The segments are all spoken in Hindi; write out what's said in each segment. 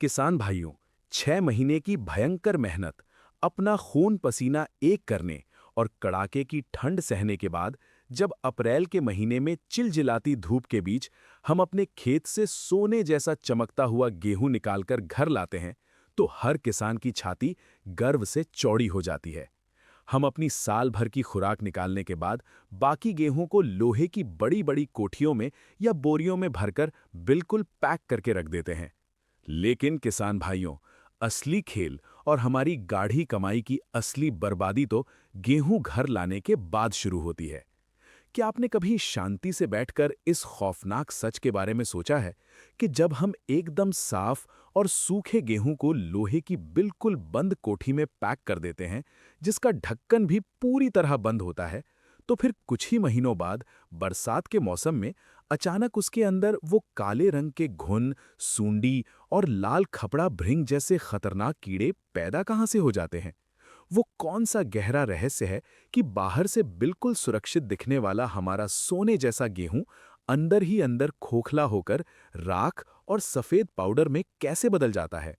किसान भाइयों, 6 महीने की भयंकर मेहनत, अपना खून पसीना एक करने और कड़ाके की ठंड सहने के बाद जब अप्रैल के महीने में चिलचिलाती धूप के बीच हम अपने खेत से सोने जैसा चमकता हुआ गेहूं निकालकर घर लाते हैं, तो हर किसान की छाती गर्व से चौड़ी हो जाती है। हम अपनी साल भर की खुराक निकालने के बाद बाकी गेहूं को लोहे की बड़ी बड़ी कोठियों में या बोरियों में भरकर बिल्कुल पैक करके रख देते हैं। लेकिन किसान भाइयों, असली खेल और हमारी गाढ़ी कमाई की असली बर्बादी तो गेहूं घर लाने के बाद शुरू होती है। क्या आपने कभी शांति से बैठकर इस खौफनाक सच के बारे में सोचा है कि जब हम एकदम साफ और सूखे गेहूं को लोहे की बिल्कुल बंद कोठी में पैक कर देते हैं, जिसका ढक्कन भी पूरी तरह बंद होता है, तो फिर कुछ ही महीनों बाद बरसात के मौसम में अचानक उसके अंदर वो काले रंग के घुन, सूंडी और लाल खपड़ा भृंग जैसे खतरनाक कीड़े पैदा कहाँ से हो जाते हैं? वो कौन सा गहरा रहस्य है कि बाहर से बिल्कुल सुरक्षित दिखने वाला हमारा सोने जैसा गेहूं अंदर ही अंदर खोखला होकर राख और सफेद पाउडर में कैसे बदल जाता है?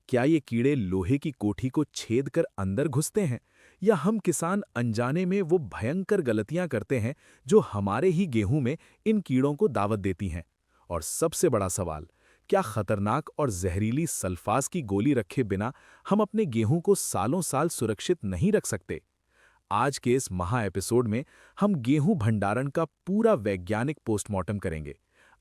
क्या ये कीड़े लोहे की कोठी को छेद कर अंदर घुसते हैं, या हम किसान अनजाने में वो भयंकर गलतियां करते हैं जो हमारे ही गेहूं में इन कीड़ों को दावत देती हैं? और सबसे बड़ा सवाल, क्या खतरनाक और जहरीली सल्फास की गोली रखे बिना हम अपने गेहूं को सालों साल सुरक्षित नहीं रख सकते? आज के इस महा एपिसोड में हम गेहूं भंडारण का पूरा वैज्ञानिक पोस्टमार्टम करेंगे।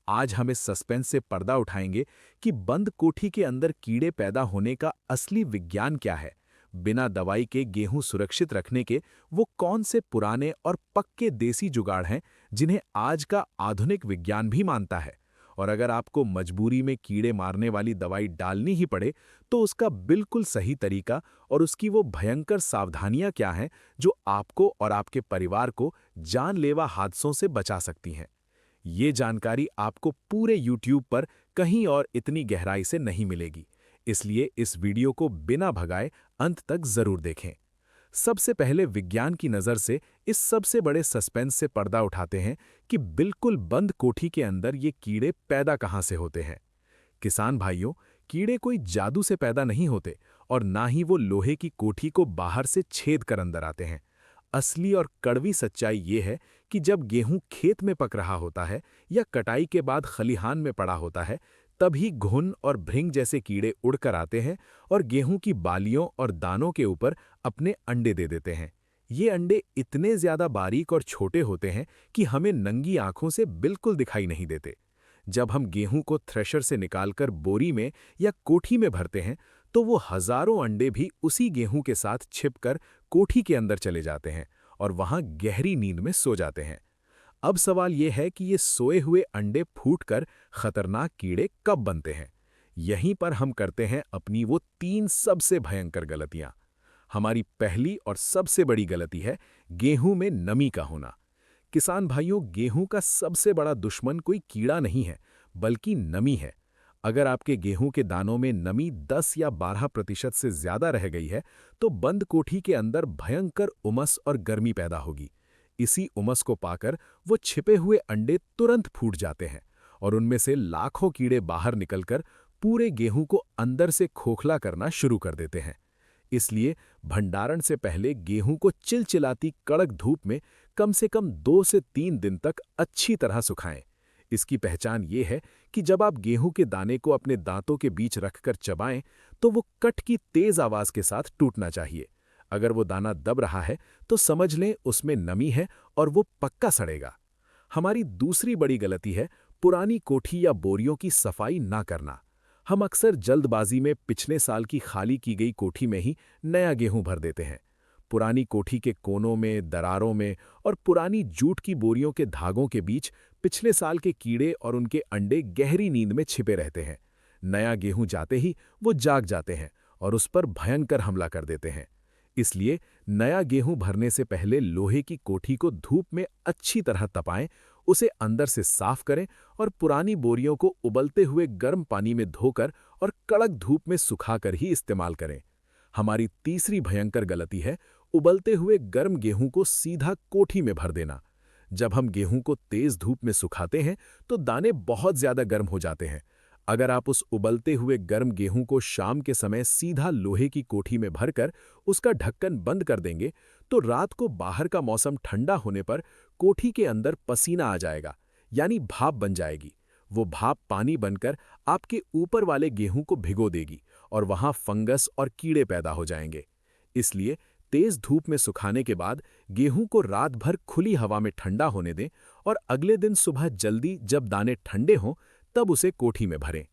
आज हम इस सस्पेंस से पर्दा उठाएंगे कि बंद कोठी के अंदर कीड़े पैदा होने का असली विज्ञान क्या है, बिना दवाई के गेहूं सुरक्षित रखने के वो कौन से पुराने और पक्के देसी जुगाड़ हैं जिन्हें आज का आधुनिक विज्ञान भी मानता है। और अगर आपको मजबूरी में कीड़े मारने वाली दवाई डालनी ही पड़े, तो उसका बिल्कुल सही तरीका और उसकी वो भयंकर सावधानियां क्या हैं जो आपको और आपके परिवार को जानलेवा हादसों से बचा सकती हैं। ये जानकारी आपको पूरे YouTube पर कहीं और इतनी गहराई से नहीं मिलेगी, इसलिए इस वीडियो को बिना भगाए अंत तक जरूर देखें। सबसे पहले विज्ञान की नज़र से इस सबसे बड़े सस्पेंस से पर्दा उठाते हैं कि बिल्कुल बंद कोठी के अंदर ये कीड़े पैदा कहाँ से होते हैं। किसान भाइयों, कीड़े कोई जादू से पैदा नहीं होते और ना ही वो लोहे की कोठी को बाहर से छेद कर अंदर आते हैं। असली और कड़वी सच्चाई ये है कि जब गेहूं खेत में पक रहा होता है या कटाई के बाद खलिहान में पड़ा होता है, तभी घुन और भृंग जैसे कीड़े उड़कर आते हैं और गेहूं की बालियों और दानों के ऊपर अपने अंडे दे देते हैं। ये अंडे इतने ज्यादा बारीक और छोटे होते हैं कि हमें नंगी आंखों से बिल्कुल दिखाई नहीं देते। जब हम गेहूं को थ्रेशर से निकालकर बोरी में या कोठी में भरते हैं, तो वो हजारों अंडे भी उसी गेहूं के साथ छिपकर कोठी के अंदर चले जाते हैं और वहां गहरी नींद में सो जाते हैं। अब सवाल यह है कि ये सोए हुए अंडे फूटकर खतरनाक कीड़े कब बनते हैं? यहीं पर हम करते हैं अपनी वो 3 सबसे भयंकर गलतियां। हमारी पहली और सबसे बड़ी गलती है गेहूं में नमी का होना। किसान भाइयों, गेहूं का सबसे बड़ा दुश्मन कोई कीड़ा नहीं है, बल्कि नमी है। अगर आपके गेहूं के दानों में नमी 10 या 12% से ज्यादा रह गई है, तो बंद कोठी के अंदर भयंकर उमस और गर्मी पैदा होगी। इसी उमस को पाकर वो छिपे हुए अंडे तुरंत फूट जाते हैं और उनमें से लाखों कीड़े बाहर निकलकर पूरे गेहूं को अंदर से खोखला करना शुरू कर देते हैं। इसलिए भंडारण से पहले गेहूं को चिलचिलाती कड़क धूप में कम से कम 2 से 3 दिन तक अच्छी तरह सुखाएं। इसकी पहचान ये है कि जब आप गेहूं के दाने को अपने दांतों के बीच रखकर चबाएं, तो वो कट की तेज आवाज के साथ टूटना चाहिए। अगर वो दाना दब रहा है, तो समझ लें उसमें नमी है और वो पक्का सड़ेगा। हमारी दूसरी बड़ी गलती है पुरानी कोठी या बोरियों की सफाई ना करना। हम अक्सर जल्दबाजी में पिछले साल की खाली की गई कोठी में ही नया गेहूं भर देते हैं। पुरानी कोठी के कोनों में, दरारों में और पुरानी जूट की बोरियों के धागों के बीच पिछले साल के कीड़े और उनके अंडे गहरी नींद में छिपे रहते हैं। नया गेहूं जाते ही वो जाग जाते हैं और उस पर भयंकर हमला कर देते हैं। इसलिए नया गेहूं भरने से पहले लोहे की कोठी को धूप में अच्छी तरह तपाएं, उसे अंदर से साफ करें और पुरानी बोरियों को उबलते हुए गर्म पानी में धोकर और कड़क धूप में सुखाकर ही इस्तेमाल करें। हमारी तीसरी भयंकर गलती है उबलते हुए गर्म गेहूं को सीधा कोठी में भर देना। जब हम गेहूं को तेज धूप में सुखाते हैं, तो दाने बहुत ज्यादा गर्म हो जाते हैं। अगर आप उस उबलते हुए गर्म गेहूं को शाम के समय सीधा लोहे की कोठी में भरकर उसका ढक्कन बंद कर देंगे, तो रात को बाहर का मौसम ठंडा होने पर कोठी के अंदर पसीना आ जाएगा, यानी भाप बन जाएगी। वो भाप पानी बनकर आपके ऊपर वाले गेहूं को भिगो देगी और वहां फंगस और कीड़े पैदा हो जाएंगे। इसलिए तेज धूप में सुखाने के बाद गेहूं को रात भर खुली हवा में ठंडा होने दें और अगले दिन सुबह जल्दी जब दाने ठंडे हों तब उसे कोठी में भरें।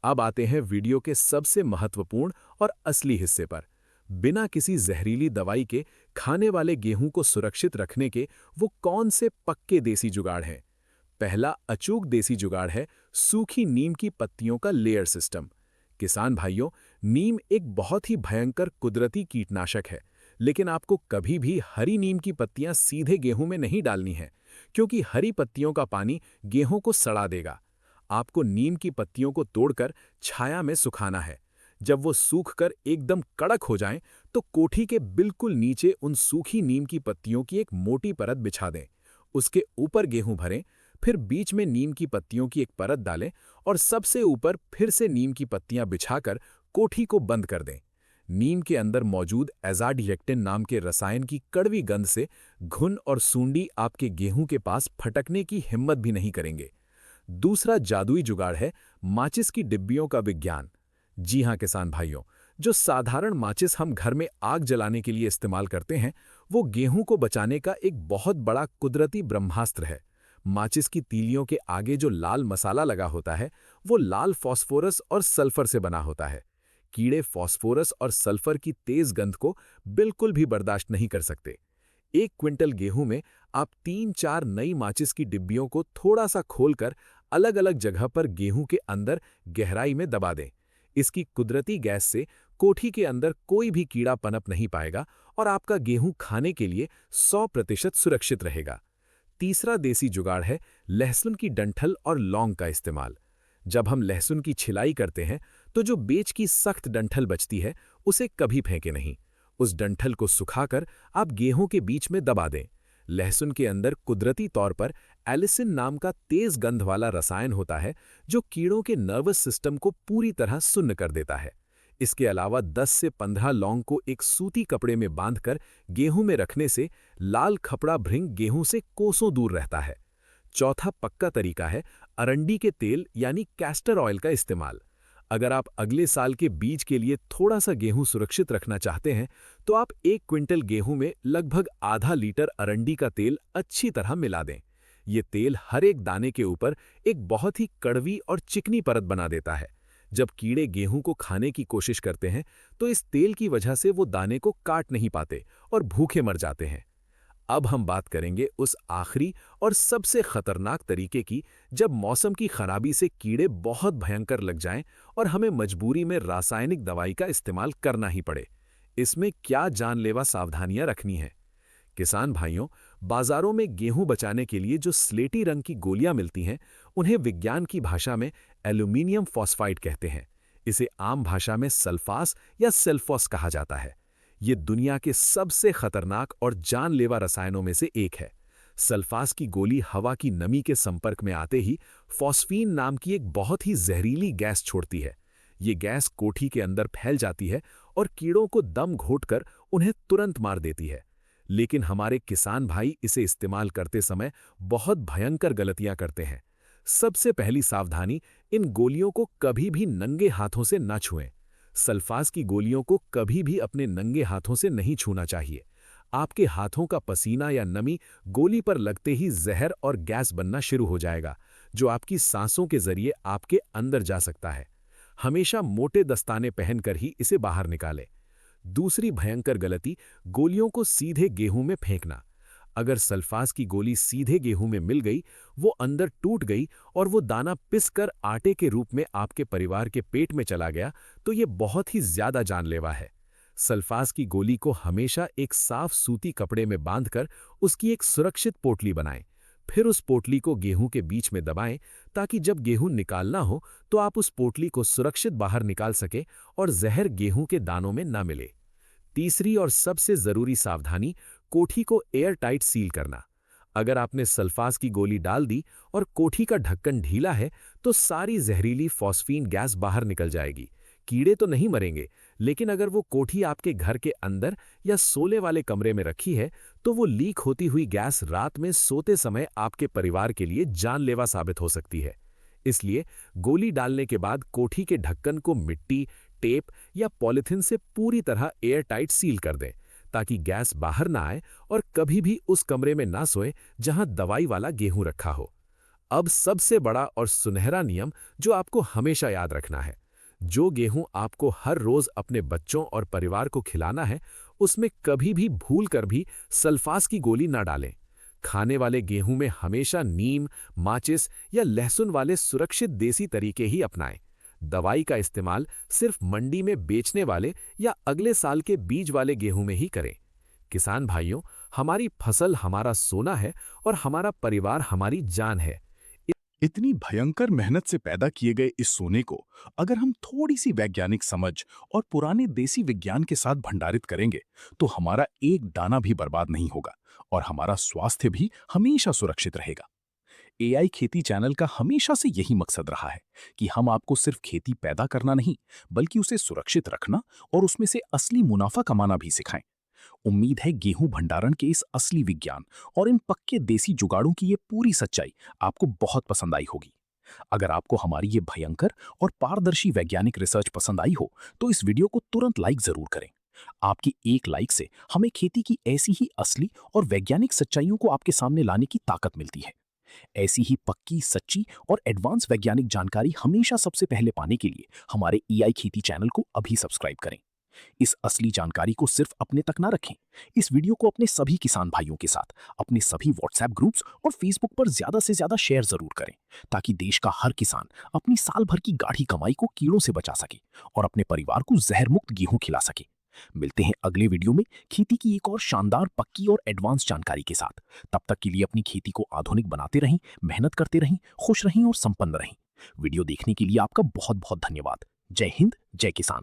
अब आते हैं वीडियो के सबसे महत्वपूर्ण और असली हिस्से पर। बिना किसी जहरीली दवाई के खाने वाले गेहूं को सुरक्षित रखने के वो कौन से पक्के देसी जुगाड़ हैं। पहला अचूक देसी जुगाड़ है सूखी नीम की पत्तियों का लेयर सिस्टम। किसान भाइयों, नीम एक बहुत ही भयंकर कुदरती कीटनाशक है, लेकिन आपको कभी भी हरी नीम की पत्तियां सीधे गेहूं में नहीं डालनी है, क्योंकि हरी पत्तियों का पानी गेहूं को सड़ा देगा। आपको नीम की पत्तियों को तोड़कर छाया में सुखाना है। जब वो सूखकर एकदम कड़क हो जाएं, तो कोठी के बिल्कुल नीचे उन सूखी नीम की पत्तियों की एक मोटी परत बिछा दें। उसके ऊपर गेहूं भरें, फिर बीच में नीम की पत्तियों की एक परत डालें और सबसे ऊपर फिर से नीम की पत्तियां बिछाकर कोठी को बंद कर दें। नीम के अंदर मौजूद एजाडिरेक्टिन नाम के रसायन की कड़वी गंध से घुन और सूंडी आपके गेहूं के पास फटकने की हिम्मत भी नहीं करेंगे। दूसरा जादुई जुगाड़ है माचिस की डिब्बियों का विज्ञान। जी हां किसान भाइयों, जो साधारण माचिस हम घर में आग जलाने के लिए इस्तेमाल करते हैं, वो गेहूं को बचाने का एक बहुत बड़ा कुदरती ब्रह्मास्त्र है। माचिस की तीलियों के आगे जो लाल मसाला लगा होता है, वो लाल फास्फोरस और सल्फर से बना होता है। कीड़े फास्फोरस और सल्फर की तेज गंध को बिल्कुल भी बर्दाश्त नहीं कर सकते। 1 क्विंटल गेहूं में आप 3-4 नई माचिस की डिब्बियों को थोड़ा सा खोलकर अलग अलग जगह पर गेहूं के अंदर गहराई में दबा दें। इसकी कुदरती गैस से कोठी के अंदर कोई भी कीड़ा पनप नहीं पाएगा और आपका गेहूं खाने के लिए 100% सुरक्षित रहेगा। तीसरा देसी जुगाड़ है लहसुन की डंठल और लौंग का इस्तेमाल। जब हम लहसुन की छिलाई करते हैं, तो जो बीच की सख्त डंठल बचती है, उसे कभी फेंके नहीं। उस डंठल को सुखाकर आप गेहूं के बीच में दबा दें। लहसुन के अंदर कुदरती तौर पर एलिसिन नाम का तेज गंध वाला रसायन होता है, जो कीड़ों के नर्वस सिस्टम को पूरी तरह सुन्न कर देता है। इसके अलावा 10 से 15 लौंग को एक सूती कपड़े में बांधकर गेहूं में रखने से लाल खपड़ा भृंग गेहूं से कोसों दूर रहता है। चौथा पक्का तरीका है अरंडी के तेल यानी कैस्टर ऑयल का इस्तेमाल। अगर आप अगले साल के बीज के लिए थोड़ा सा गेहूं सुरक्षित रखना चाहते हैं, तो आप 1 क्विंटल गेहूं में लगभग आधा लीटर अरंडी का तेल अच्छी तरह मिला दें। ये तेल हर एक दाने के ऊपर एक बहुत ही कड़वी और चिकनी परत बना देता है। जब कीड़े गेहूं को खाने की कोशिश करते हैं, तो इस तेल की वजह से वो दाने को काट नहीं पाते और भूखे मर जाते हैं। अब हम बात करेंगे उस आखिरी और सबसे खतरनाक तरीके की, जब मौसम की खराबी से कीड़े बहुत भयंकर लग जाएं और हमें मजबूरी में रासायनिक दवाई का इस्तेमाल करना ही पड़े। इसमें क्या जानलेवा सावधानियां रखनी है। किसान भाइयों, बाजारों में गेहूं बचाने के लिए जो स्लेटी रंग की गोलियां मिलती हैं, उन्हें विज्ञान की भाषा में एल्यूमिनियम फॉस्फाइड कहते हैं। इसे आम भाषा में सल्फास या सेल्फॉस कहा जाता है। ये दुनिया के सबसे खतरनाक और जानलेवा रसायनों में से एक है। सल्फास की गोली हवा की नमी के संपर्क में आते ही फॉस्फीन नाम की एक बहुत ही जहरीली गैस छोड़ती है। ये गैस कोठी के अंदर फैल जाती है और कीड़ों को दम घोंटकर उन्हें तुरंत मार देती है। लेकिन हमारे किसान भाई इसे इस्तेमाल करते समय बहुत भयंकर गलतियां करते हैं। सबसे पहली सावधानी, इन गोलियों को कभी भी नंगे हाथों से न छुएं। सल्फास की गोलियों को कभी भी अपने नंगे हाथों से नहीं छूना चाहिए। आपके हाथों का पसीना या नमी गोली पर लगते ही जहर और गैस बनना शुरू हो जाएगा, जो आपकी सांसों के जरिए आपके अंदर जा सकता है। हमेशा मोटे दस्ताने पहनकर ही इसे बाहर निकालें। दूसरी भयंकर गलती, गोलियों को सीधे गेहूं में फेंकना। अगर सल्फास की गोली सीधे गेहूं में मिल गई, वो अंदर टूट गई और वो दाना पिसकर आटे के रूप में आपके परिवार के पेट में चला गया, तो ये बहुत ही ज्यादा जानलेवा है। सल्फास की गोली को हमेशा एक साफ सूती कपड़े में बांधकर उसकी एक सुरक्षित पोटली बनाएं। फिर उस पोटली को गेहूं के बीच में दबाएं, ताकि जब गेहूं निकालना हो तो आप उस पोटली को सुरक्षित बाहर निकाल सकें और जहर गेहूं के दानों में न मिले। तीसरी और सबसे जरूरी सावधानी, कोठी को एयर टाइट सील करना। अगर आपने सल्फास की गोली डाल दी और कोठी का ढक्कन ढीला है, तो सारी जहरीली फॉस्फीन गैस बाहर निकल जाएगी। कीड़े तो नहीं मरेंगे, लेकिन अगर वो कोठी आपके घर के अंदर या सोने वाले कमरे में रखी है, तो वो लीक होती हुई गैस रात में सोते समय आपके परिवार के लिए जानलेवा साबित हो सकती है। इसलिए गोली डालने के बाद कोठी के ढक्कन को मिट्टी, टेप या पॉलिथिन से पूरी तरह एयर टाइट सील कर दें, ताकि गैस बाहर ना आए और कभी भी उस कमरे में ना सोए जहां दवाई वाला गेहूं रखा हो। अब सबसे बड़ा और सुनहरा नियम जो आपको हमेशा याद रखना है, जो गेहूं आपको हर रोज अपने बच्चों और परिवार को खिलाना है, उसमें कभी भी भूल कर भी सल्फास की गोली ना डालें। खाने वाले गेहूं में हमेशा नीम, माचिस या लहसुन वाले सुरक्षित देसी तरीके ही अपनाएं। दवाई का इस्तेमाल सिर्फ मंडी में बेचने वाले या अगले साल के बीज वाले गेहूं में ही करें। किसान भाइयों, हमारी फसल हमारा सोना है और हमारा परिवार हमारी जान है। इतनी भयंकर मेहनत से पैदा किए गए इस सोने को अगर हम थोड़ी सी वैज्ञानिक समझ और पुराने देसी विज्ञान के साथ भंडारित करेंगे, तो हमारा एक दाना भी बर्बाद नहीं होगा और हमारा स्वास्थ्य भी हमेशा सुरक्षित रहेगा। एआई खेती चैनल का हमेशा से यही मकसद रहा है कि हम आपको सिर्फ खेती पैदा करना नहीं, बल्कि उसे सुरक्षित रखना और उसमें से असली मुनाफा कमाना भी सिखाएं। उम्मीद है गेहूं भंडारण के इस असली विज्ञान और इन पक्के देसी जुगाड़ों की ये पूरी सच्चाई आपको बहुत पसंद आई होगी। अगर आपको हमारी ये भयंकर और पारदर्शी वैज्ञानिक रिसर्च पसंद आई हो, तो इस वीडियो को तुरंत लाइक जरूर करें। आपकी एक लाइक से हमें खेती की ऐसी ही असली और वैज्ञानिक सच्चाइयों को आपके सामने लाने की ताकत मिलती है। ऐसी ही पक्की, सच्ची और एडवांस वैज्ञानिक जानकारी हमेशा सबसे पहले पाने के लिए हमारे ईआई खेती चैनल को अभी सब्सक्राइब करें। इस असली जानकारी को सिर्फ अपने तक ना रखें। इस वीडियो को अपने सभी किसान भाइयों के साथ, अपने सभी व्हाट्सएप ग्रुप्स और फेसबुक पर ज्यादा से ज्यादा शेयर जरूर करें, ताकि देश का हर किसान अपनी साल भर की गाढ़ी कमाई को कीड़ों से बचा सके और अपने परिवार को जहर मुक्त गेहूं खिला सके। मिलते हैं अगले वीडियो में खेती की एक और शानदार, पक्की और एडवांस जानकारी के साथ। तब तक के लिए अपनी खेती को आधुनिक बनाते रहें, मेहनत करते रहें, खुश रहें और संपन्न रहें। वीडियो देखने के लिए आपका बहुत बहुत धन्यवाद। जय हिंद, जय किसान।